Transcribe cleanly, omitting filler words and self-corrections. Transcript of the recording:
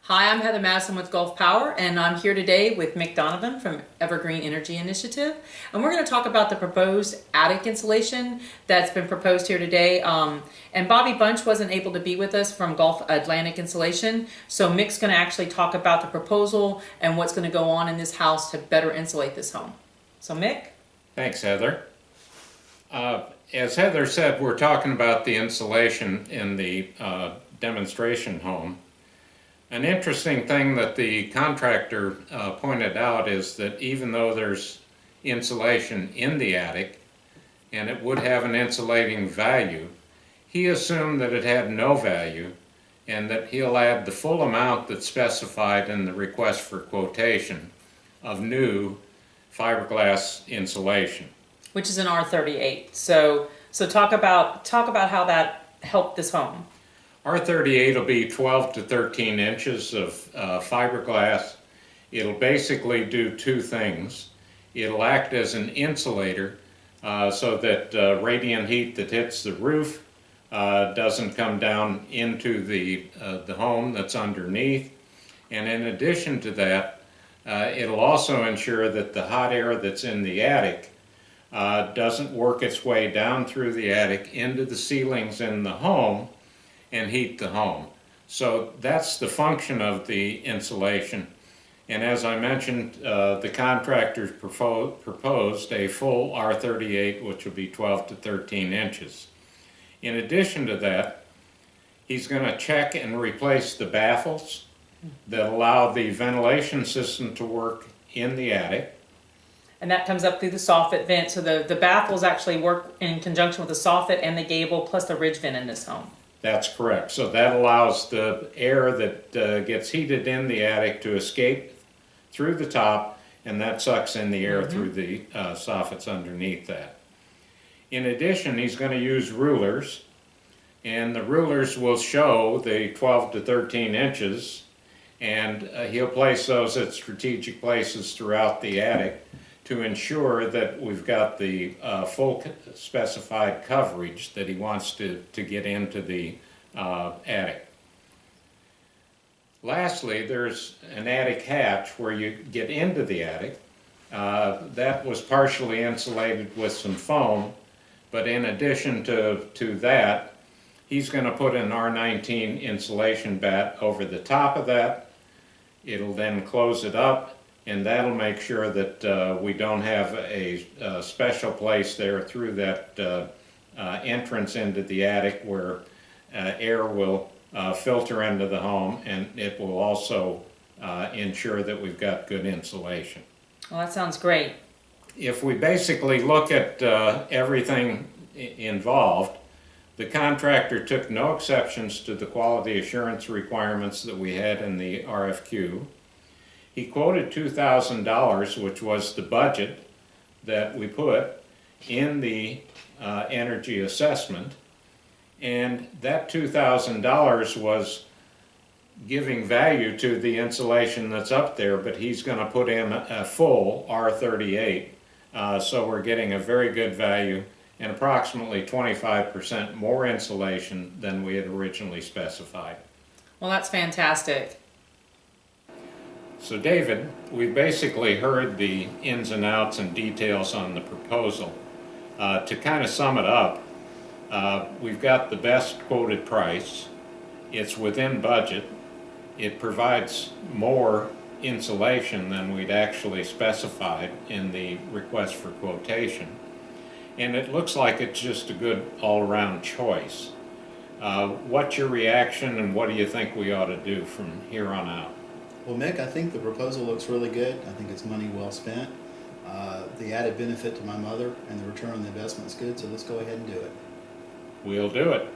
Hi, I'm Heather Madison with Gulf Power, and I'm here today with Mick Donovan from Evergreen Energy Initiative. And we're going to talk about the proposed attic insulation that's been proposed here today. And Bobby Bunch wasn't able to be with us from Gulf Atlantic Insulation, so Mick's going to actually talk about the proposal and what's going to go on in this house to better insulate this home. So Mick? Thanks, Heather. As Heather said, we're talking about the insulation in the demonstration home. An interesting thing that the contractor pointed out is that even though there's insulation in the attic and it would have an insulating value, he assumed that it had no value and that he'll add the full amount that's specified in the request for quotation of new fiberglass insulation. Which is an R38. So talk about how that helped this home. R38 will be 12 to 13 inches of fiberglass. It'll basically do two things. It'll act as an insulator so that radiant heat that hits the roof doesn't come down into the home that's underneath. And in addition to that, it'll also ensure that the hot air that's in the attic doesn't work its way down through the attic into the ceilings in the home and heat the home. So that's the function of the insulation. And as I mentioned, the contractors proposed a full R38, which will be 12 to 13 inches. In addition to that, he's going to check and replace the baffles that allow the ventilation system to work in the attic. And that comes up through the soffit vent. So the baffles actually work in conjunction with the soffit and the gable plus the ridge vent in this home. That's correct. So that allows the air that gets heated in the attic to escape through the top, and that sucks in the air through the soffits underneath that. In addition, he's going to use rulers, and the rulers will show the 12 to 13 inches, and he'll place those at strategic places throughout the attic to ensure that we've got the full specified coverage that he wants to get into the attic. Lastly, there's an attic hatch where you get into the attic. That was partially insulated with some foam, but in addition to that, he's going to put an R19 insulation bat over the top of that. It'll then close it up, and that'll make sure that we don't have a special place there through that entrance into the attic where air will filter into the home, and it will also ensure that we've got good insulation. Well, that sounds great. If we basically look at everything involved, the contractor took no exceptions to the quality assurance requirements that we had in the RFQ. He quoted $2,000, which was the budget that we put in the energy assessment, and that $2,000 was giving value to the insulation that's up there, but he's going to put in a full R38, so we're getting a very good value and approximately 25% more insulation than we had originally specified. Well, that's fantastic. So David, we've basically heard the ins and outs and details on the proposal. To kind of sum it up, we've got the best quoted price. It's within budget. It provides more insulation than we'd actually specified in the request for quotation. And it looks like it's just a good all-around choice. What's your reaction, and what do you think we ought to do from here on out? Well, Mick, I think the proposal looks really good. I think it's money well spent. The added benefit to my mother and the return on the investment is good, so let's go ahead and do it. We'll do it.